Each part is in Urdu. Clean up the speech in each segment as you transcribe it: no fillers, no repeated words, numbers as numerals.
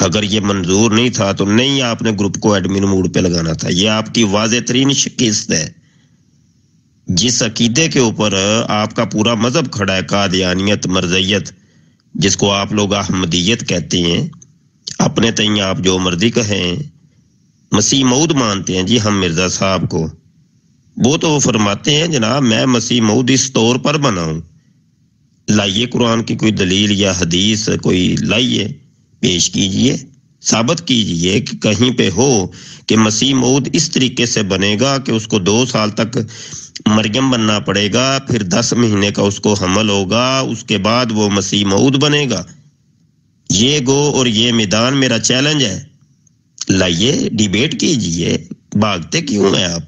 اگر یہ منظور نہیں تھا تو نہیں آپ نے گروپ کو ایڈمن موڈ پہ لگانا تھا. یہ آپ کی واضح ترین شکست ہے. جس عقیدے کے اوپر آپ کا پورا مذہب کھڑا ہے، قادیانیت، مرزیت، جس کو آپ لوگ احمدیت کہتے ہیں، اپنے تئیں آپ جو مرضی کہیں، مسیح موعود مانتے ہیں جی ہم مرزا صاحب کو. وہ تو وہ فرماتے ہیں جناب میں مسیح موعود اس طور پر بنا ہوں. لائیے قرآن کی کوئی دلیل یا حدیث کوئی لائیے، پیش کیجئے، ثابت کیجئے کہ کہیں پہ ہو کہ مسیح موعود اس طریقے سے بنے گا کہ اس کو 2 سال تک مریم بننا پڑے گا، پھر 10 مہینے کا اس کو حمل ہوگا، اس کے بعد وہ مسیح موعود بنے گا. یہ گو اور یہ میدان میرا چیلنج ہے. لائیے ڈیبیٹ کیجئے، بھاگتے کیوں ہیں آپ؟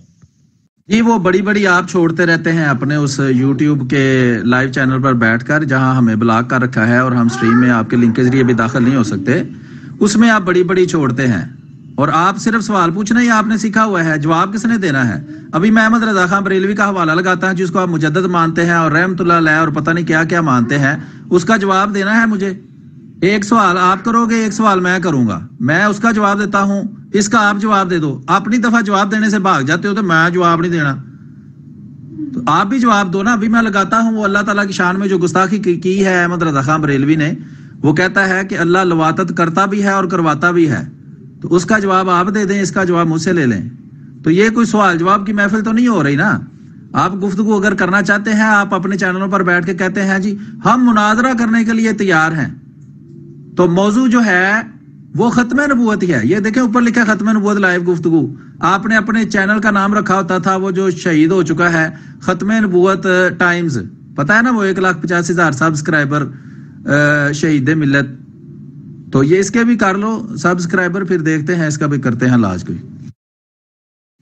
جی وہ بڑی بڑی آپ چھوڑتے رہتے ہیں اپنے اس یوٹیوب کے لائیو چینل پر بیٹھ کر، جہاں ہمیں بلاک کر رکھا ہے اور ہم سٹریم میں آپ کے لنک کے ذریعے بھی داخل نہیں ہو سکتے. اس میں آپ بڑی بڑی چھوڑتے ہیں اور آپ صرف سوال پوچھنا ہی آپ نے سیکھا ہوا ہے، جواب کس نے دینا ہے؟ ابھی میں احمد رضا خان بریلوی کا حوالہ لگاتا ہوں جس کو آپ مجدد مانتے ہیں اور رحمت اللہ علیہ اور پتہ نہیں کیا کیا مانتے ہیں، اس کا جواب دینا ہے مجھے. ایک سوال آپ کرو گے، ایک سوال میں کروں گا، میں اس کا جواب دیتا ہوں، اس کا آپ جواب دے دو. اپنی دفعہ جواب دینے سے بھاگ جاتے ہو تو میں جواب نہیں دینا، تو آپ بھی جواب دو نا. ابھی میں لگاتا ہوں وہ اللہ تعالیٰ کی شان میں جو گستاخی کی ہے احمد رضا خان بریلوی نے، وہ کہتا ہے کہ اللہ لواطت کرتا بھی ہے اور کرواتا بھی ہے، تو اس کا جواب آپ دے دیں، اس کا جواب مجھ سے لے لیں. تو یہ کوئی سوال جواب کی محفل تو نہیں ہو رہی نا. آپ گفتگو اگر کرنا چاہتے ہیں، آپ اپنے چینلوں پر بیٹھ کے کہتے ہیں جی ہم مناظرہ کرنے کے لیے تیار ہیں، تو موضوع جو ہے وہ ختم نبوت ہی ہے. یہ دیکھیں اوپر لکھا ہے ختم نبوت لائیو گفتگو. آپ نے اپنے چینل کا نام رکھا ہوتا تھا وہ جو شہید ہو چکا ہے، ختم نبوت ٹائمز، پتا ہے نا وہ 1,85,000 سبسکرائبر شہید ملت. تو یہ اس کے بھی کر لو سبسکرائبر، پھر دیکھتے ہیں اس کا بھی کرتے ہیں لاج. کوئی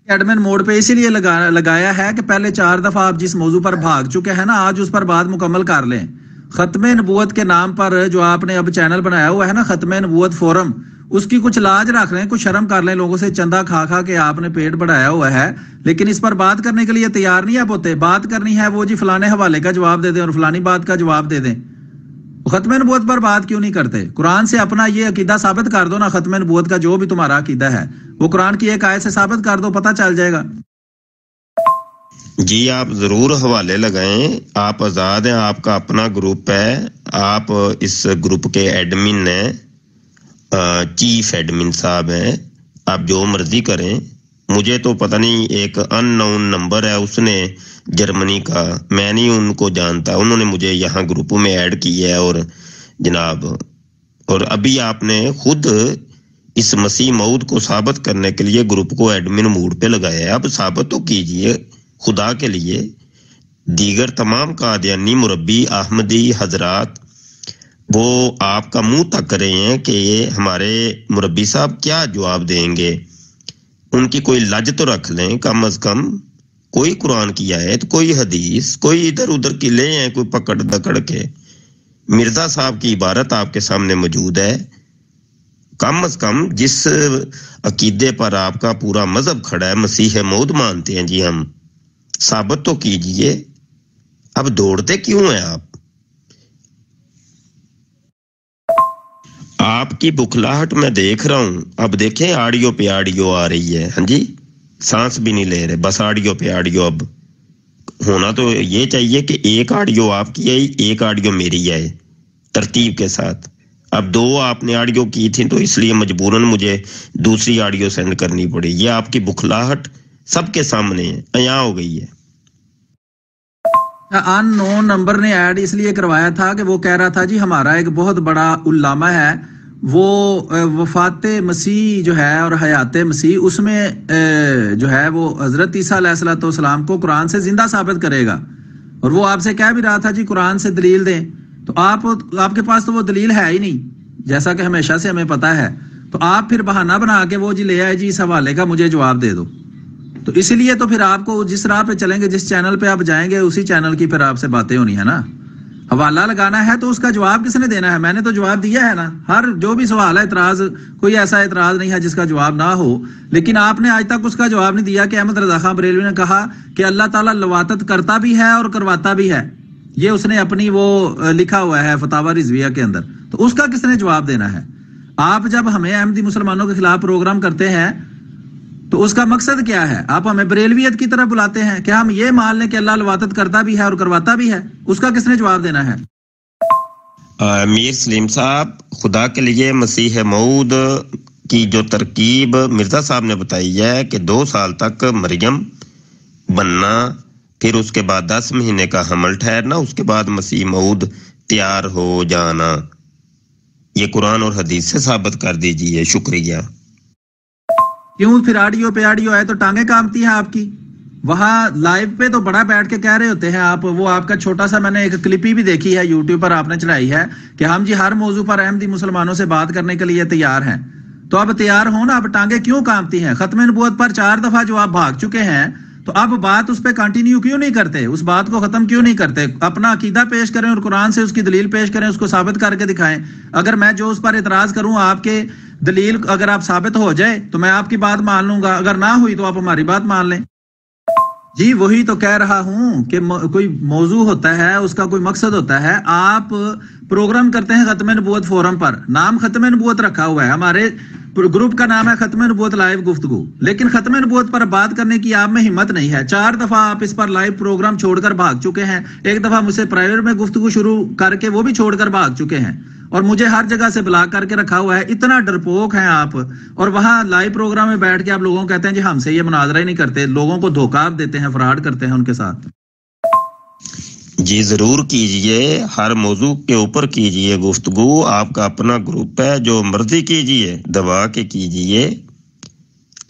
ایڈمن موڈ پہ اسی لیے لگایا ہے کہ پہلے 4 دفعہ آپ جس موضوع پر بھاگ چکے ہیں نا، آج اس پر بات مکمل کر لیں. ختم نبوت کے نام پر جو آپ نے اب چینل بنایا ہوا ہے نا، ختم نبوت فورم، اس کی کچھ لاج رکھ لیں، کچھ شرم کر لیں. لوگوں سے چندہ کھا کھا کے آپ نے پیٹ بڑھایا ہوا ہے، لیکن اس پر بات کرنے کے لیے تیار نہیں آپ ہوتے. بات کرنی ہے وہ جی فلانے حوالے کا جواب دے دیں اور فلانی بات کا جواب دے دیں. ختم نبوت پر بات کیوں نہیں کرتے؟ قرآن سے اپنا یہ عقیدہ ثابت کر دو نا. ختم نبوت کا جو بھی تمہارا عقیدہ ہے وہ قرآن کی ایک آیت سے ثابت کر دو، پتہ چل جائے گا. جی آپ ضرور حوالے لگائیں، آپ آزاد ہیں، آپ کا اپنا گروپ ہے، آپ اس گروپ کے ایڈمن ہیں، چیف ایڈمن صاحب ہیں، آپ جو مرضی کریں. مجھے تو پتہ نہیں ایک ان نون نمبر ہے اس نے جرمنی کا، میں نہیں ان کو جانتا، انہوں نے مجھے یہاں گروپ میں ایڈ کیا ہے. اور جناب اور ابھی آپ نے خود اس مسیح موعود کو ثابت کرنے کے لیے گروپ کو ایڈمن موڈ پہ لگایا ہے. اب ثابت تو کیجئے خدا کے لیے. دیگر تمام قادیانی مربی احمدی حضرات وہ آپ کا منہ تک رہے ہیں کہ یہ ہمارے مربی صاحب کیا جواب دیں گے. ان کی کوئی لج تو رکھ لیں کم از کم. کوئی قرآن کی آیت، کوئی حدیث، کوئی ادھر ادھر کی لے ہیں کوئی پکڑ دکڑ کے. مرزا صاحب کی عبارت آپ کے سامنے موجود ہے. کم از کم جس عقیدے پر آپ کا پورا مذہب کھڑا ہے، مسیح موعود مانتے ہیں جی ہم، ثابت تو کیجئے. اب دوڑتے کیوں ہیں آپ؟ آپ کی بکھلاہٹ میں دیکھ رہا ہوں. اب دیکھیں آڈیو پہ آڈیو آ رہی ہے. ہاں جی، سانس بھی نہیں لے رہے، بس آڈیو پہ آڈیو. اب ہونا تو یہ چاہیے کہ ایک آڈیو آپ کی آئی، ایک آڈیو میری آئے ترتیب کے ساتھ. اب 2 آپ نے آڈیو کی تھی تو اس لیے مجبوراً مجھے دوسری آڈیو سینڈ کرنی پڑی. یہ آپ کی بکھلاہٹ سب کے سامنے ہے، عیاں ہو گئی ہے. ان نون نمبر نے ایڈ اس لیے کروایا تھا کہ وہ کہہ رہا تھا جی ہمارا ایک بہت بڑا علامہ ہے، وہ وفات مسیح جو ہے اور حیات مسیح اس میں جو ہے وہ حضرت عیسیٰ علیہ السلام کو قرآن سے زندہ ثابت کرے گا. اور وہ آپ سے کہہ بھی رہا تھا جی قرآن سے دلیل دیں. تو آپ کے پاس تو وہ دلیل ہے ہی نہیں، جیسا کہ ہمیشہ سے ہمیں پتا ہے. تو آپ پھر بہانہ بنا کے وہ جی لے آئے جی اس حوالے کا مجھے جواب دے دو. تو اس لیے تو پھر آپ کو جس راہ پہ چلیں گے، جس چینل پہ آپ جائیں گے، اسی چینل کی پھر آپ سے باتیں ہونی ہے نا. حوالہ لگانا ہے تو اس کا جواب کس نے دینا ہے؟ میں نے تو جواب دیا ہے نا. ہر جو بھی سوال ہے، اعتراض، کوئی ایسا اعتراض نہیں ہے جس کا جواب نہ ہو. لیکن آپ نے آج تک اس کا جواب نہیں دیا کہ احمد رضا خان بریلوی نے کہا کہ اللہ تعالیٰ لواطت کرتا بھی ہے اور کرواتا بھی ہے. یہ اس نے اپنی وہ لکھا ہوا ہے فتاوی رضویہ کے اندر. تو اس کا کس نے جواب دینا ہے؟ آپ جب ہمیں احمدی مسلمانوں کے خلاف پروگرام کرتے ہیں تو اس کا مقصد کیا ہے؟ آپ ہمیں بریلویت کی طرف بلاتے ہیں کہ ہم یہ مان لیں کہ اللہ لواطت کرتا بھی ہے اور کرواتا بھی ہے، اس کا کس نے جواب دینا ہے؟ میر سلیم صاحب، خدا کے لیے مسیح موعود کی جو ترکیب مرزا صاحب نے بتائی ہے کہ 2 سال تک مریم بننا، پھر اس کے بعد 10 مہینے کا حمل ٹھہرنا، اس کے بعد مسیح موعود تیار ہو جانا، یہ قرآن اور حدیث سے ثابت کر دیجئے، شکریہ۔ کیوں پھر آڈیو پہ آڈیو آئے تو ٹانگیں کامتی ہیں آپ کی؟ وہاں لائیو پہ تو بڑا بیٹھ کے کہہ رہے ہوتے ہیں آپ، وہ آپ کا چھوٹا سا میں نے ایک کلپ ہی بھی دیکھی ہے یوٹیوب پر آپ نے چڑھائی ہے کہ ہم جی ہر موضوع پر احمدی مسلمانوں سے بات کرنے کے لیے تیار ہیں۔ تو اب تیار ہو نا، اب ٹانگیں کیوں کامتی ہیں؟ ختم نبوت پر 4 دفعہ جو آپ بھاگ چکے ہیں تو اب بات اس پہ کنٹینیو کیوں نہیں کرتے؟ اس بات کو ختم کیوں نہیں کرتے؟ اپنا عقیدہ پیش کریں اور قرآن سے اس کی دلیل پیش کریں، اس کو ثابت کر کے دکھائیں۔ اگر میں جو اس پر اعتراض کروں، آپ کے دلیل اگر آپ ثابت ہو جائے تو میں آپ کی بات مان لوں گا، اگر نہ ہوئی تو آپ ہماری بات مان لیں۔ جی وہی تو کہہ رہا ہوں کہ کوئی موضوع ہوتا ہے، اس کا کوئی مقصد ہوتا ہے۔ آپ پروگرام کرتے ہیں ختم نبوت فورم پر، نام ختم نبوت رکھا ہوا ہے، ہمارے گروپ کا نام ہے ختم نبوت لائیو گفتگو، لیکن ختم نبوت پر بات کرنے کی آپ میں ہمت نہیں ہے۔ 4 دفعہ آپ اس پر لائیو پروگرام چھوڑ کر بھاگ چکے ہیں، ایک دفعہ مجھ سے پرائیویٹ میں گفتگو شروع کر کے وہ بھی چھوڑ کر بھاگ چکے ہیں، اور مجھے ہر جگہ سے بلاک کر کے رکھا ہوا ہے۔ اتنا ڈرپوک ہیں آپ، اور وہاں لائیو پروگرام میں بیٹھ کے آپ لوگوں کو کہتے ہیں جی ہم سے یہ مناظرہ ہی نہیں کرتے، لوگوں کو دھوکہ آپ دیتے ہیں، فراڈ کرتے ہیں ان کے ساتھ۔ جی ضرور کیجئے، ہر موضوع کے اوپر کیجئے گفتگو، آپ کا اپنا گروپ ہے، جو مرضی کیجئے، دبا کے کیجئے،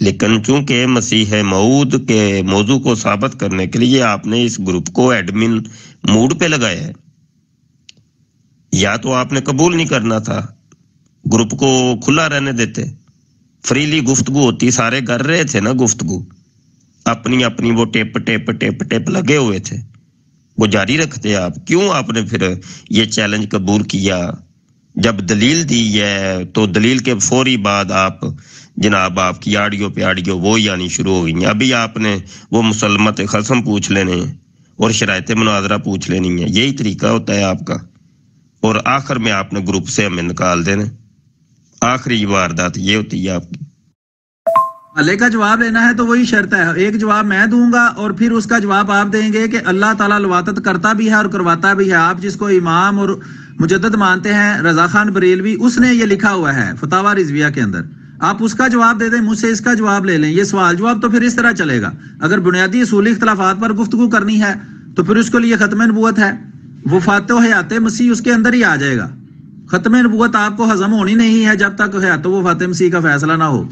لیکن چونکہ مسیح موعود کے موضوع کو ثابت کرنے کے لیے آپ نے اس گروپ کو ایڈمن موڈ پہ لگایا ہے، یا تو آپ نے قبول نہیں کرنا تھا، گروپ کو کھلا رہنے دیتے، فریلی گفتگو ہوتی، سارے کر رہے تھے نا گفتگو، اپنی اپنی وہ ٹپ لگے ہوئے تھے، وہ جاری رکھتے آپ۔ کیوں آپ نے پھر یہ چیلنج قبول کیا؟ جب دلیل دی ہے تو دلیل کے فوری بعد آپ جناب آپ کی آڈیو پہ آڈیو وہ یعنی شروع ہو گئی ہیں۔ ابھی آپ نے وہ مسلمت خصم پوچھ لینے ہیں اور شرائط مناظرہ پوچھ لینی ہے، یہی طریقہ ہوتا ہے آپ کا، اور آخر میں آپ نے گروپ سے ہمیں نکال دینا، آخری واردات یہ ہوتی ہے آپ کی۔ اللہ کا جواب لینا ہے تو وہی شرط ہے، ایک جواب میں دوں گا اور پھر اس کا جواب آپ دیں گے کہ اللہ تعالیٰ لواطت کرتا بھی ہے اور کرواتا بھی ہے۔ آپ جس کو امام اور مجدد مانتے ہیں رضا خان بریلوی، اس نے یہ لکھا ہوا ہے فتاوی رضویہ کے اندر، آپ اس کا جواب دے دیں، مجھ سے اس کا جواب لے لیں۔ یہ سوال جواب تو پھر اس طرح چلے گا، اگر بنیادی اصولی اختلافات پر گفتگو کرنی ہے تو پھر اس کے لیے ختم نبوت ہے، وفات و حیات مسیح اس کے اندر ہی آ جائے گا۔ ختم نبوت آپ کو ہضم ہونی نہیں ہے جب تک حیات و وفات مسیح کا فیصلہ نہ ہو۔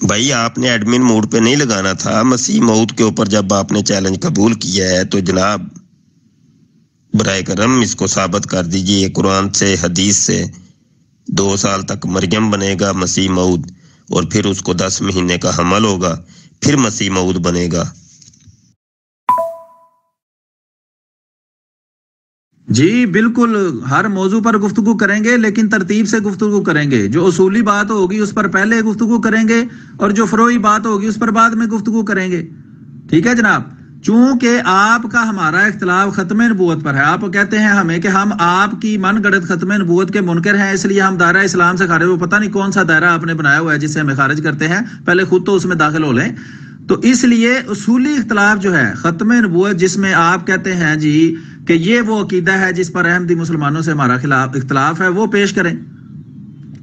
بھائی آپ نے ایڈمن موڈ پہ نہیں لگانا تھا، مسیح موعود کے اوپر جب آپ نے چیلنج قبول کیا ہے تو جناب برائے کرم اس کو ثابت کر دیجئے قرآن سے، حدیث سے۔ 2 سال تک مریم بنے گا مسیح موعود، اور پھر اس کو 10 مہینے کا حمل ہوگا، پھر مسیح موعود بنے گا۔ جی بالکل، ہر موضوع پر گفتگو کریں گے لیکن ترتیب سے گفتگو کریں گے۔ جو اصولی بات ہوگی اس پر پہلے گفتگو کریں گے، اور جو فروعی بات ہوگی اس پر بعد میں گفتگو کریں گے، ٹھیک ہے جناب؟ چونکہ آپ کا ہمارا اختلاف ختم نبوت پر ہے، آپ کہتے ہیں ہمیں کہ ہم آپ کی من گڑت ختم نبوت کے منکر ہیں، اس لیے ہم دائرہ اسلام سے خارج، وہ پتہ نہیں کون سا دائرہ آپ نے بنایا ہوا ہے جس سے ہمیں خارج کرتے ہیں، پہلے خود تو اس میں داخل ہو لیں۔ تو اس لیے اصولی اختلاف جو ہے ختم نبوت، جس میں آپ کہتے ہیں جی کہ یہ وہ عقیدہ ہے جس پر احمدی مسلمانوں سے ہمارا اختلاف ہے، وہ پیش کریں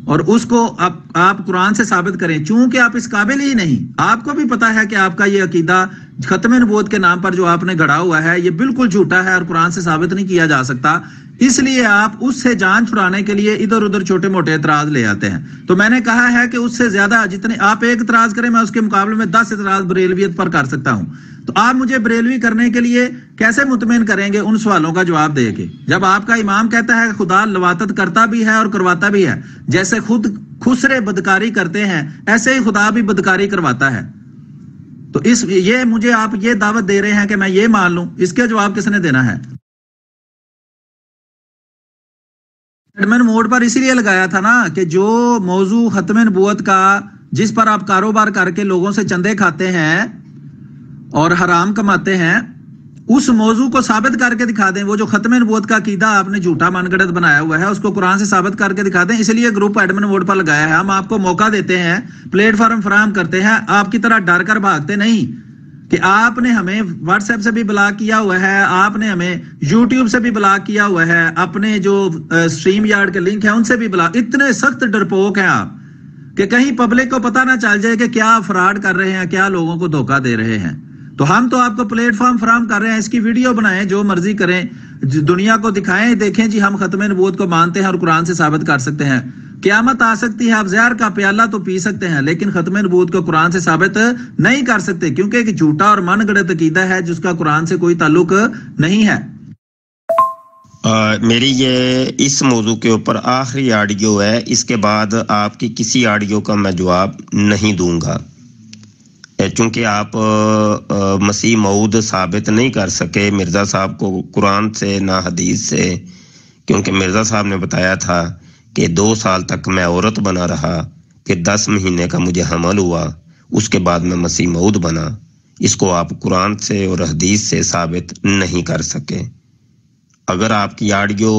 اور اس کو آپ قرآن سے ثابت کریں۔ چونکہ آپ اس قابل ہی نہیں، آپ کو بھی پتا ہے کہ آپ کا یہ عقیدہ ختم نبوت کے نام پر جو آپ نے گڑھا ہوا ہے یہ بالکل جھوٹا ہے اور قرآن سے ثابت نہیں کیا جا سکتا، اس لیے آپ اس سے جان چھڑانے کے لیے ادھر ادھر چھوٹے موٹے اعتراض لے آتے ہیں۔ تو میں نے کہا ہے کہ اس سے زیادہ جتنے آپ ایک اعتراض کریں، میں اس کے مقابلے میں 10 اعتراض بریلویت پر کر سکتا ہوں۔ تو آپ مجھے بریلوی کرنے کے لیے کیسے مطمئن کریں گے ان سوالوں کا جواب دے کے، جب آپ کا امام کہتا ہے کہ خدا لواطت کرتا بھی ہے اور کرواتا بھی ہے، جیسے خود خسرے بدکاری کرتے ہیں ایسے ہی خدا بھی بدکاری کرواتا ہے۔ تو یہ مجھے آپ یہ دعوت دے رہے ہیں کہ میں یہ مان لوں، اس کے جواب کس نے دینا ہے؟ ایڈمن موڈ پر اسی لیے لگایا تھا نا کہ جو موضوع ختم نبوت کا، جس پر آپ کاروبار کر کے لوگوں سے چندے کھاتے ہیں اور حرام کماتے ہیں، اس موضوع کو ثابت کر کے دکھا دیں. وہ جو ختم نبوت کا عقیدہ آپ نے جھوٹا من گڑت بنایا ہوا ہے اس کو قرآن سے ثابت کر کے دکھا دیں. اس لیے گروپ ایڈمن موڈ پر لگایا ہے. ہم آپ کو موقع دیتے ہیں, پلیٹ فارم فراہم کرتے ہیں, آپ کی طرح ڈر کر بھاگتے نہیں کہ آپ نے ہمیں واٹس ایپ سے بھی بلاک کیا ہوا ہے, آپ نے ہمیں یوٹیوب سے بھی بلاک کیا ہوا ہے, اپنے جو سٹریم یارڈ کے لنک ہیں ان سے بھی بلاک. اتنے سخت ڈرپوک ہیں آپ کہ کہیں پبلک کو پتہ نہ چل جائے کہ کیا فراڈ کر رہے ہیں, کیا لوگوں کو دھوکہ دے رہے ہیں. تو ہم تو آپ کو پلیٹ فارم فراہم کر رہے ہیں, اس کی ویڈیو بنائیں, جو مرضی کریں, دنیا کو دکھائیں, دیکھیں جی ہم ختم نبوت کو مانتے ہیں اور قرآن سے ثابت کر سکتے ہیں. قیامت آ سکتی ہے, آپ زہر کا پیالہ تو پی سکتے ہیں لیکن ختم نبوت کو قرآن سے ثابت نہیں کر سکتے, کیونکہ ایک جھوٹا اور من گڑت عقیدہ ہے جس کا قرآن سے کوئی تعلق نہیں ہے. میری یہ اس موضوع کے اوپر آخری آڈیو ہے, اس کے بعد آپ کی کسی آڈیو کا میں جواب نہیں دوں گا, چونکہ آپ مسیح موعود ثابت نہیں کر سکے مرزا صاحب کو قرآن سے نہ حدیث سے, کیونکہ مرزا صاحب نے بتایا تھا کہ 2 سال تک میں عورت بنا رہا, پھر 10 مہینے کا مجھے حمل ہوا, اس کے بعد میں مسیح موعود بنا. اس کو آپ قرآن سے اور حدیث سے ثابت نہیں کر سکے. اگر آپ کی آڈیو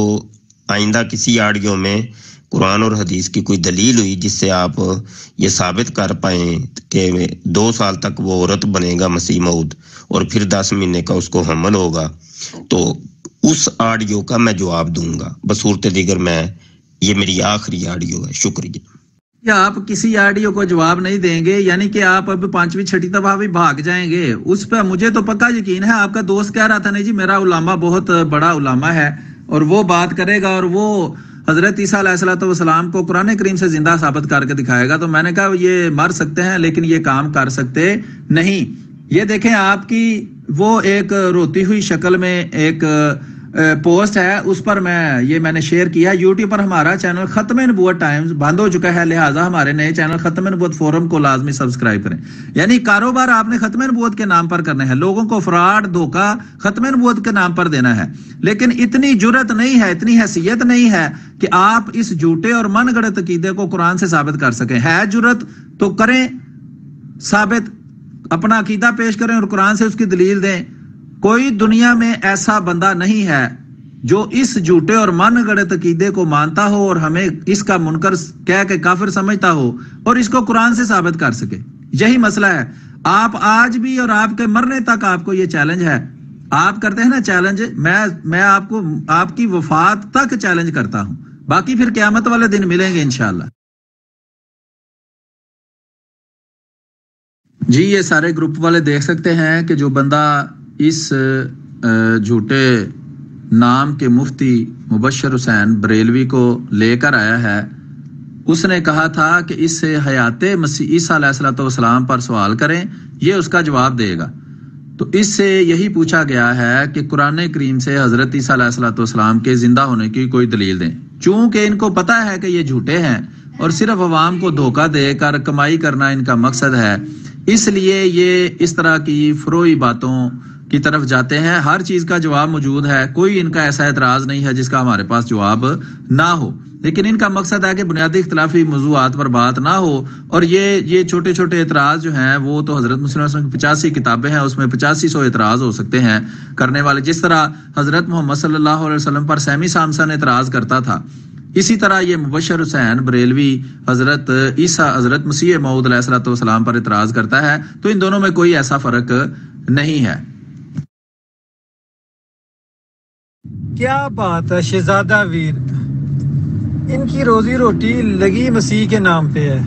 آئندہ کسی آڈیو میں قرآن اور حدیث کی کوئی دلیل ہوئی جس سے آپ یہ ثابت کر پائیں کہ 2 سال تک وہ عورت بنے گا مسیح موعود اور پھر 10 مہینے کا اس کو حمل ہوگا, تو اس آڈیو کا میں جواب دوں گا. بصورت دیگر میں یہ میری آخری آڈیو ہے. شکریہ. یا آپ کسی آڈیو کو جواب نہیں دیں گے, یعنی کہ آپ اب 5ویں 6ٹھی دفعہ بھی بھاگ جائیں گے. اس پہ مجھے تو پکا یقین ہے. آپ کا دوست کہہ رہا تھا نہیں جی میرا علامہ بہت بڑا علامہ ہے اور وہ بات کرے گا اور وہ حضرت عیسیٰ علیہ السلام کو قرآن کریم سے زندہ ثابت کر کے دکھائے گا. تو میں نے کہا یہ مر سکتے ہیں لیکن یہ کام کر سکتے نہیں. یہ دیکھیں آپ کی وہ ایک روتی ہوئی شکل میں ایک پوسٹ ہے, اس پر میں نے شیئر کیا. یوٹیوب پر ہمارا چینل ختم نبوت ٹائمز بند ہو چکا ہے, لہٰذا ہمارے نئے چینل ختم نبوت فورم کو لازمی سبسکرائب کریں. یعنی کاروبار آپ نے ختم نبوت کے نام پر کرنا ہے, لوگوں کو فراڈ دھوکہ ختم نبوت کے نام پر دینا ہے, لیکن اتنی جرت نہیں ہے, اتنی حیثیت نہیں ہے کہ آپ اس جھوٹے اور من گڑت عقیدے کو قرآن سے ثابت کر سکیں. ہے جرت تو کریں ثابت, اپنا عقیدہ پیش کریں اور قرآن سے اس کی دلیل دیں. کوئی دنیا میں ایسا بندہ نہیں ہے جو اس جھوٹے اور من گڑت عقیدے کو مانتا ہو اور ہمیں اس کا منکر کہہ کے کافر سمجھتا ہو اور اس کو قرآن سے ثابت کر سکے. یہی مسئلہ ہے. آپ آج بھی اور آپ کے مرنے تک آپ کو یہ چیلنج ہے. آپ کرتے ہیں نا چیلنج, میں آپ کو آپ کی وفات تک چیلنج کرتا ہوں, باقی پھر قیامت والے دن ملیں گے انشاءاللہ. جی یہ سارے گروپ والے دیکھ سکتے ہیں کہ جو بندہ اس جھوٹے نام کے مفتی مبشر حسین بریلوی کو لے کر آیا ہے, اس نے کہا تھا کہ اس سے حیات مسیح عیسیٰ علیہ السلام پر سوال کریں, یہ اس کا جواب دے گا. تو اس سے یہی پوچھا گیا ہے کہ قرآن کریم سے حضرت عیسیٰ علیہ السلام کے زندہ ہونے کی کوئی دلیل دیں. چونکہ ان کو پتا ہے کہ یہ جھوٹے ہیں اور صرف عوام کو دھوکہ دے کر کمائی کرنا ان کا مقصد ہے, اس لیے یہ اس طرح کی فروئی باتوں کی طرف جاتے ہیں. ہر چیز کا جواب موجود ہے, کوئی ان کا ایسا اعتراض نہیں ہے جس کا ہمارے پاس جواب نہ ہو, لیکن ان کا مقصد ہے کہ بنیادی اختلافی موضوعات پر بات نہ ہو. اور یہ چھوٹے چھوٹے اعتراض جو ہیں وہ تو حضرت مسلم کی 85 کتابیں ہیں, اس میں 8500 اعتراض ہو سکتے ہیں کرنے والے. جس طرح حضرت محمد صلی اللہ علیہ وسلم پر سیمی سامسن اعتراض کرتا تھا, اسی طرح یہ مبشر حسین بریلوی حضرت عیسیٰ حضرت مسیح موعود علیہ السلام پر اعتراض کرتا ہے. تو ان دونوں میں کوئی ایسا فرق نہیں ہے. کیا بات ہے شہزادہ ویر, ان کی روزی روٹی لگی مسیح کے نام پہ ہے.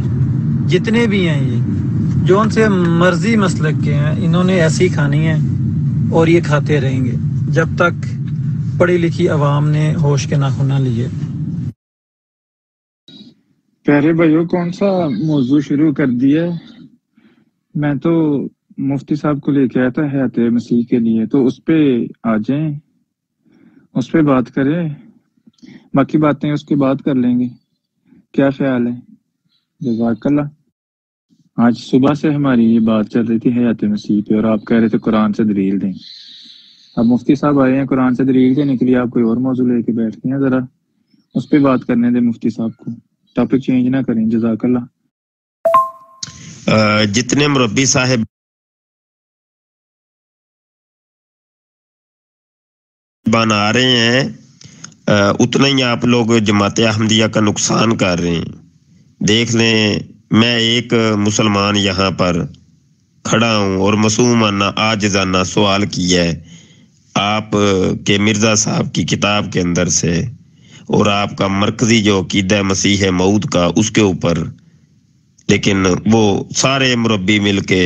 جتنے بھی ہیں یہ جو ان سے مرضی مسلک کے ہیں, انہوں نے ایسی کھانی ہے اور یہ کھاتے رہیں گے جب تک پڑھی لکھی عوام نے ہوش کے ناخن نہ لیے. پیارے بھائیو, کون سا موضوع شروع کر دیا؟ میں تو مفتی صاحب کو لے کے آیا تھا حیات مسیح کے لیے, تو اس پہ آ جائیں, اس پہ بات کریں, باقی باتیں اس کے بعد کر لیں گے. کیا خیال ہے؟ جزاک اللہ. آج صبح سے ہماری یہ بات چل رہی تھی حیات مسیح پہ, اور آپ کہہ رہے تھے قرآن سے دلیل دیں. اب مفتی صاحب آئے ہیں قرآن سے دلیل دینے کے لیے, آپ کوئی اور موضوع لے کے بیٹھتے ہیں, ذرا اس پہ بات کرنے دیں مفتی صاحب کو, ٹاپک چینج نہ کریں. جزاک اللہ. جتنے مربی صاحب صاحبان آ رہے ہیں اتنا ہی آپ لوگ جماعت احمدیہ کا نقصان کر رہے ہیں. دیکھ لیں میں ایک مسلمان یہاں پر کھڑا ہوں اور معصومانہ عاجزانہ سوال کیا ہے آپ کے مرزا صاحب کی کتاب کے اندر سے اور آپ کا مرکزی جو عقیدہ مسیح موعود کا اس کے اوپر، لیکن وہ سارے مربی مل کے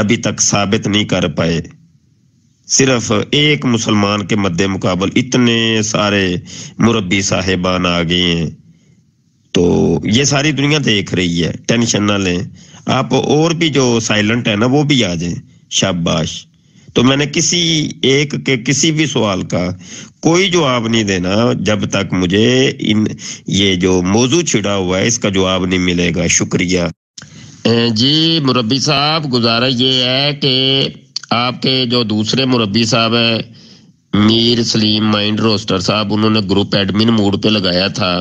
ابھی تک ثابت نہیں کر پائے. صرف ایک مسلمان کے مد مقابل اتنے سارے مربی صاحبان آ گئے ہیں. تو یہ ساری دنیا دیکھ رہی ہے، ٹینشن نہ لیں آپ. اور بھی جو سائلنٹ ہے نا وہ بھی آ جائیں، شاباش. تو میں نے کسی ایک کے کسی بھی سوال کا کوئی جواب نہیں دینا جب تک مجھے یہ جو موضوع چھڑا ہوا ہے اس کا جواب نہیں ملے گا. شکریہ. جی مربی صاحب، گزارا یہ ہے کہ آپ کے جو دوسرے مربی صاحب ہیں میر سلیم مائنڈ روسٹر صاحب، انہوں نے گروپ ایڈمن موڈ پہ لگایا تھا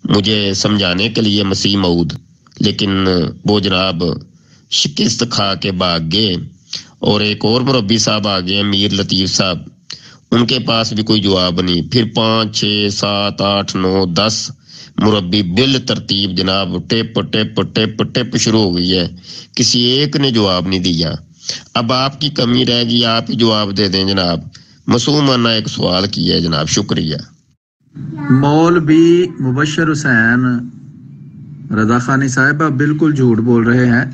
مجھے سمجھانے کے لیے مسیح موعود، لیکن وہ جناب شکست کھا کے بھاگ گئے. اور ایک اور مربی صاحب آ گئے میر لطیف صاحب، ان کے پاس بھی کوئی جواب نہیں. پھر 5 6 7 8 9 10 مربی بل ترتیب جناب ٹپ ٹپ ٹپ ٹپ شروع ہو گئی ہے، کسی ایک نے جواب نہیں دیا. اب آپ کی کمی رہ گئی، آپ ہی جواب دے دیں جناب. معصومانہ ایک سوال کیا ہے جناب. شکریہ. مولوی مبشر حسین رضا خانی صاحب بالکل جھوٹ بول رہے ہیں.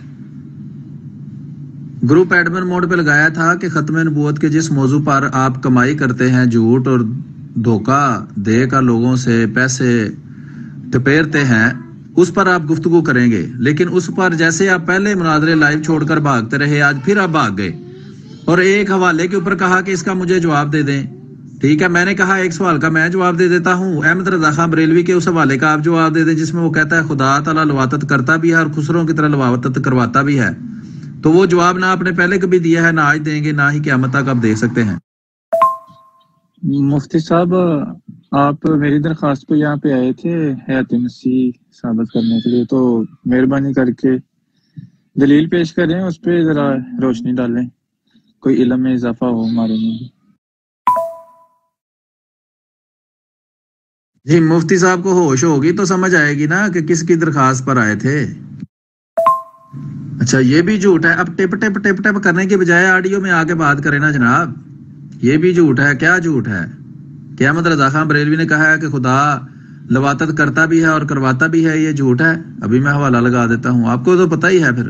گروپ ایڈمن موڈ پہ لگایا تھا کہ ختم نبوت کے جس موضوع پر آپ کمائی کرتے ہیں، جھوٹ اور دھوکہ دے کر لوگوں سے پیسے ٹپیرتے ہیں، اس پر آپ گفتگو کریں گے. لیکن اس پر جیسے آپ پہلے مناظرے لائیو چھوڑ کر بھاگتے رہے، آج پھر آپ بھاگ گئے اور ایک حوالے کے اوپر کہا کہ اس کا مجھے جواب دے دیں. ٹھیک ہے، میں نے کہا ایک سوال کا میں جواب دے دیتا ہوں. احمد رضا خان بریلوی کے اس حوالے کا آپ جواب دے دیں جس میں وہ کہتا ہے خدا تعالیٰ لواطت کرتا بھی ہے اور خسروں کی طرح لواطت کرواتا بھی ہے. تو وہ جواب نہ آپ نے پہلے کبھی دیا ہے، نہ آج دیں گے، نہ ہی قیامت تک آپ دیکھ سکتے ہیں. مفتی صاحب، آپ میری درخواست پہ یہاں پہ آئے تھے حیات مسیح ثابت کرنے کے لیے، تو مہربانی کر کے دلیل پیش کریں، اس پہ ذرا روشنی ڈالیں، کوئی علم میں اضافہ ہو ہمارے میں. جی مفتی صاحب کو ہوش ہوگی تو سمجھ آئے گی نا کہ کس کی درخواست پر آئے تھے. اچھا یہ بھی جھوٹ ہے، اب ٹپ ٹپ ٹپ ٹپ کرنے کے بجائے آڈیو میں آ کے بات کریں نا جناب. یہ بھی جھوٹ ہے. کیا جھوٹ ہے؟ کہ احمد رضا خان بریلوی نے کہا ہے کہ خدا لواطت کرتا بھی ہے اور کرواتا بھی ہے، یہ جھوٹ ہے. ابھی میں حوالہ لگا دیتا ہوں، آپ کو تو پتہ ہی ہے. پھر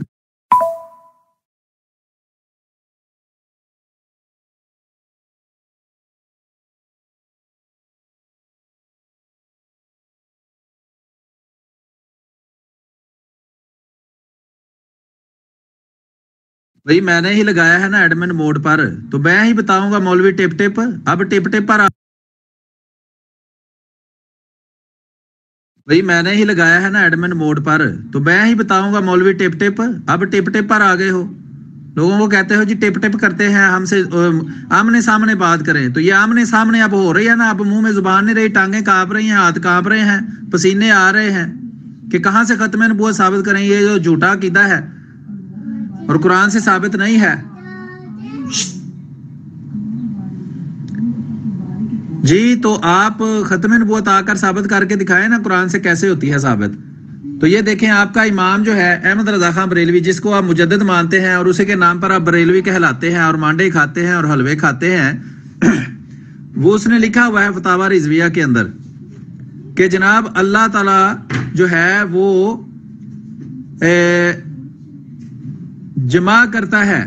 بھائی میں نے ہی لگایا ہے نا ایڈمن موڈ پر، تو میں ہی بتاؤں گا مولوی ٹپ ٹپ. اب ٹپ ٹپ پر بھائی میں نے ہی لگایا ہے نا ایڈمن موڈ پر، تو میں ہی بتاؤں گا مولوی ٹپ ٹپ. اب ٹپ ٹپ پر آ گئے ہو، لوگوں کو کہتے ہو جی ٹپ ٹپ کرتے ہیں، ہم سے آمنے سامنے بات کریں. تو یہ آمنے سامنے اب ہو رہی ہے نا، اب منہ میں زبان نہیں رہی، ٹانگیں کانپ رہی ہیں، ہاتھ کانپ رہے ہیں، پسینے آ رہے ہیں کہ کہاں سے ختم نبوت ثابت کریں. یہ جو جھوٹا عقیدہ ہے اور قرآن سے ثابت نہیں ہے. جی تو آپ ختم نبوت آ کر ثابت کر کے دکھائیں نا قرآن سے کیسے ہوتی ہے ثابت. تو یہ دیکھیں آپ کا امام جو ہے احمد رضا خان بریلوی، جس کو آپ مجدد مانتے ہیں اور اسی کے نام پر آپ بریلوی کہلاتے ہیں اور مانڈے کھاتے ہیں اور حلوے کھاتے ہیں، وہ اس نے لکھا ہوا ہے فتاوی رضویہ کے اندر کہ جناب اللہ تعالی جو ہے وہ جمع کرتا ہے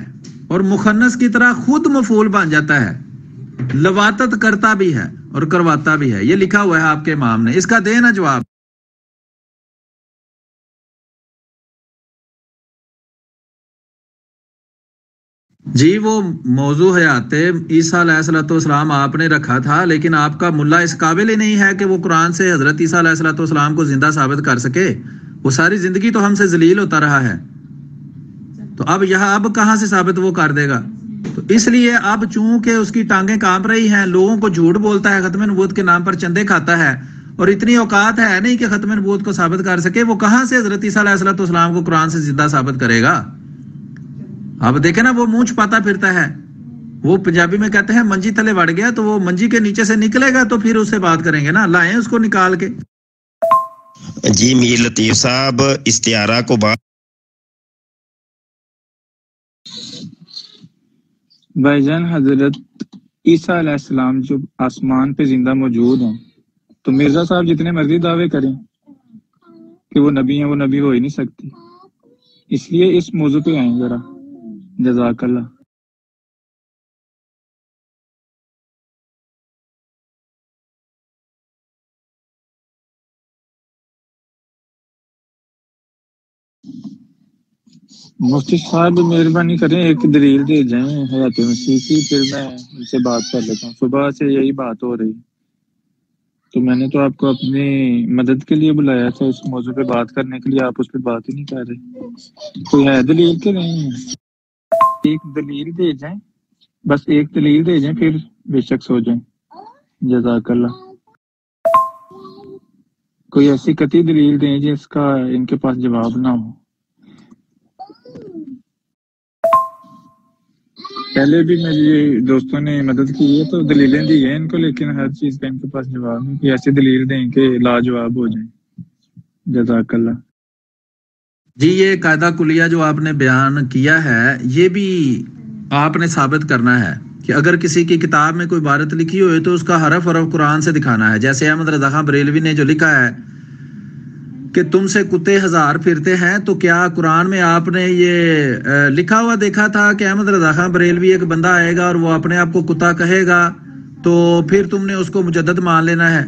اور مخنث کی طرح خود مفعول بن جاتا ہے، لواطت کرتا بھی ہے اور کرواتا بھی ہے. یہ لکھا ہوا ہے آپ کے امام نے، اس کا دے نا جواب. جی وہ موضوع حیات عیسیٰ علیہ السلام آپ نے رکھا تھا، لیکن آپ کا ملا اس قابل ہی نہیں ہے کہ وہ قرآن سے حضرت عیسیٰ علیہ السلام کو زندہ ثابت کر سکے. وہ ساری زندگی تو ہم سے ذلیل ہوتا رہا ہے، تو اب یہاں اب کہاں سے ثابت وہ کر دے گا. تو اس لیے اب چونکہ اس کی ٹانگیں کانپ رہی ہیں، لوگوں کو جھوٹ بولتا ہے، ختم نبوت کے نام پر چندے کھاتا ہے، اور اتنی اوقات ہے نہیں کہ ختم نبوت کو ثابت کر سکے، وہ کہاں سے حضرت عیسیٰ علیہ السلام کو قرآن سے زندہ ثابت کرے گا. اب دیکھیں نا وہ منہ چھپاتا پھرتا ہے وہ پنجابی میں کہتے ہیں منجی تلے وڑ گیا، تو وہ منجی کے نیچے سے نکلے گا تو پھر اس سے بات کریں گے نا، لائیں اس کو نکال کے. جی میر لطیف صاحب، استعارہ کو بات بھائی جان حضرت عیسیٰ علیہ السلام جو آسمان پہ زندہ موجود ہیں، تو مرزا صاحب جتنے مرضی دعوے کریں کہ وہ نبی ہیں، وہ نبی ہو ہی نہیں سکتی. اس لیے اس موضوع پہ آئیں ذرا. جزاک اللہ. مفتی صاحب مہربانی کریں ایک دلیل دے جائیں حیات مسیح کی، پھر میں ان سے بات کر لیتا ہوں. صبح سے یہی بات ہو رہی، تو میں نے تو آپ کو اپنی مدد کے لیے بلایا تھا اس موضوع پہ بات کرنے کے لیے، آپ اس پہ بات ہی نہیں کر رہے. کوئی ہے دلیل کے نہیں ہے؟ ایک دلیل دے جائیں، بس ایک دلیل دے جائیں، پھر بے شک سو جائیں. جزاک اللہ. کوئی ایسی قطعی دلیل دیں جس کا ان کے پاس جواب نہ ہو. پہلے بھی میری دوستوں نے مدد کی ہے تو دلیلیں دی ہیں ان کو، لیکن ہر چیز کا ان کے پاس جواب نہیں. کوئی ایسی دلیل دیں کہ لاجواب ہو جائیں. جزاک اللہ. جی یہ قاعدہ کلیہ جو آپ نے بیان کیا ہے، یہ بھی آپ نے ثابت کرنا ہے کہ اگر کسی کی کتاب میں کوئی عبارت لکھی ہوئے تو اس کا حرف قرآن سے دکھانا ہے. جیسے احمد رضا خان بریلوی نے جو لکھا ہے کہ تم سے کتے ہزار پھرتے ہیں، تو کیا قرآن میں آپ نے یہ لکھا ہوا دیکھا تھا کہ احمد رضا خان بریلوی ایک بندہ آئے گا اور وہ اپنے آپ کو کتا کہے گا تو پھر تم نے اس کو مجدد مان لینا ہے؟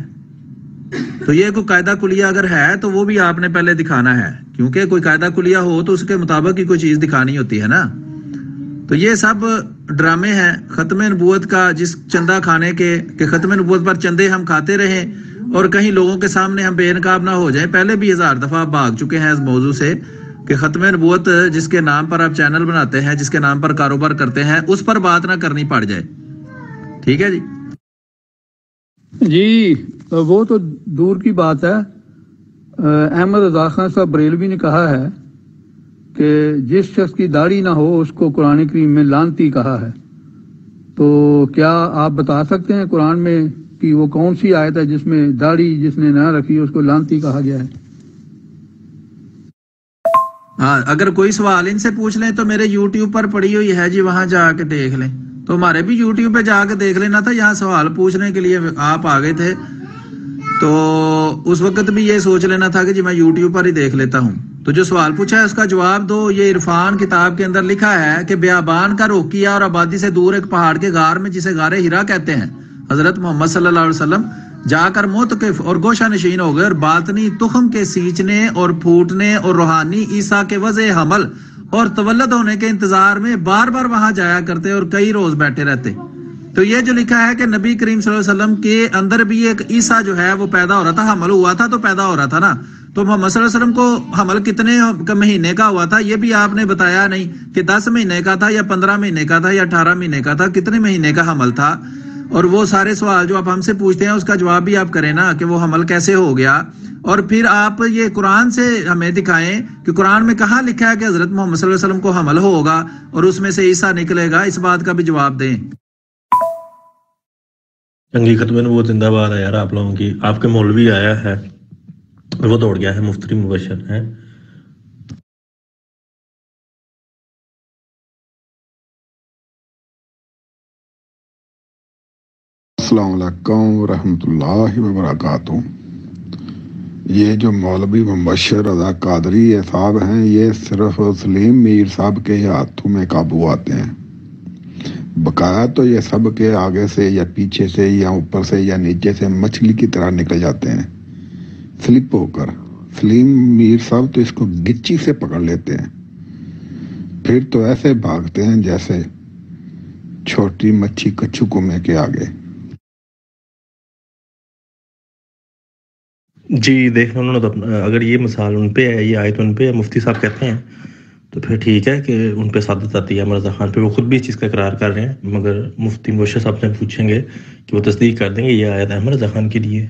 تو یہ کوئی قاعدہ کلیہ اگر ہے تو وہ بھی آپ نے پہلے دکھانا ہے، کیونکہ کوئی قاعدہ کلیہ ہو تو اس کے مطابق ہی کوئی چیز دکھانی ہوتی ہے نا. تو یہ سب ڈرامے ہیں ختم نبوت کا، جس چندہ کھانے کے کہ ختم نبوت پر چندے ہم کھاتے رہیں اور کہیں لوگوں کے سامنے ہم بے نقاب نہ ہو جائیں. پہلے بھی 1000 دفعہ بھاگ چکے ہیں اس موضوع سے کہ ختم نبوت جس کے نام پر آپ چینل بناتے ہیں، جس کے نام پر کاروبار کرتے ہیں، اس پر بات نہ کرنی پڑ جائے. ٹھیک ہے جی. جی وہ تو دور کی بات ہے. احمد رضا خان صاحب بریلوی نے کہا ہے کہ جس شخص کی داڑھی نہ ہو اس کو قرآن کریم میں لعنتی کہا ہے. تو کیا آپ بتا سکتے ہیں قرآن میں کہ وہ کون سی آیت ہے جس میں داڑھی جس نے نہ رکھی اس کو لعنتی کہا گیا ہے؟ ہاں اگر کوئی سوال ان سے پوچھ لیں تو میرے یوٹیوب پر پڑی ہوئی ہے جی، وہاں جا کے دیکھ لیں. تو ہمارے بھی یوٹیوب پہ جا کے دیکھ لینا تھا، یہاں سوال پوچھنے کے لیے آپ آ گئے تھے تو اس وقت بھی یہ سوچ لینا تھا کہ جی میں یوٹیوب پر ہی دیکھ لیتا ہوں. تو جو سوال پوچھا ہے اس کا جواب دو. یہ عرفان کتاب کے اندر لکھا ہے کہ بیابان کا روکیہ اور آبادی سے دور ایک پہاڑ کے غار میں، جسے غار ہرا کہتے ہیں، حضرت محمد صلی اللہ علیہ وسلم جا کر موتقف اور گوشہ نشین ہو گئے، اور باطنی تخم کے سینچنے اور پھوٹنے اور روحانی عیسیٰ کے وضع حمل اور تولد ہونے کے انتظار میں بار بار وہاں جایا کرتے اور کئی روز بیٹھے رہتے. تو یہ جو لکھا ہے کہ نبی کریم صلی اللہ علیہ وسلم کے اندر بھی ایک عیسیٰ جو ہے وہ پیدا ہو رہا تھا، حمل ہوا تھا تو پیدا ہو رہا تھا نا. تو محمد صلی اللہ علیہ وسلم کو حمل کتنے مہینے کا ہوا تھا یہ بھی آپ نے بتایا نہیں کہ 10 مہینے کا تھا یا 15 مہینے کا تھا یا 18 مہینے کا تھا، کتنے مہینے کا حمل تھا. اور وہ سارے سوال جو آپ ہم سے پوچھتے ہیں اس کا جواب بھی آپ کریں نا کہ وہ حمل کیسے ہو گیا. اور پھر آپ یہ قرآن سے ہمیں دکھائیں کہ قرآن میں کہاں لکھا ہے کہ حضرت محمد صلی اللہ علیہ وسلم کو حمل ہوگا اور اس میں سے عیسیٰ نکلے گا. اس بات کا بھی جواب دیں. جنگی ختم نبوت زندہ باد ہے یار آپ لوگوں کی. آپ کے مولوی آیا ہے اور وہ دوڑ گیا ہے، مفتی مبشر ہے. السلام علیکم ورحمۃ اللہ وبرکاتہ. یہ جو مولوی مبشر رضا قادری صاحب ہیں یہ صرف سلیم میر صاحب کے ہاتھوں میں قابو آتے ہیں. بقایا تو یہ سب کے آگے سے یا پیچھے سے یا اوپر سے یا نیچے سے مچھلی کی طرح نکل جاتے ہیں سلپ ہو کر. سلیم میر صاحب تو اس کو گچی سے پکڑ لیتے ہیں، پھر تو ایسے بھاگتے ہیں جیسے چھوٹی مچھی کچھو کنویں کے آگے. جی دیکھنا انہوں نے تو اگر یہ مثال ان پہ ہے، یہ آیت ان پہ ہے، مفتی صاحب کہتے ہیں تو پھر ٹھیک ہے کہ ان پہ سعادت آتی ہے. مرزا خان پہ وہ خود بھی اس چیز کا اقرار کر رہے ہیں، مگر مفتی مبشر صاحب سے پوچھیں گے کہ وہ تصدیق کر دیں گے یہ آیت احمد رضا خان کے لیے.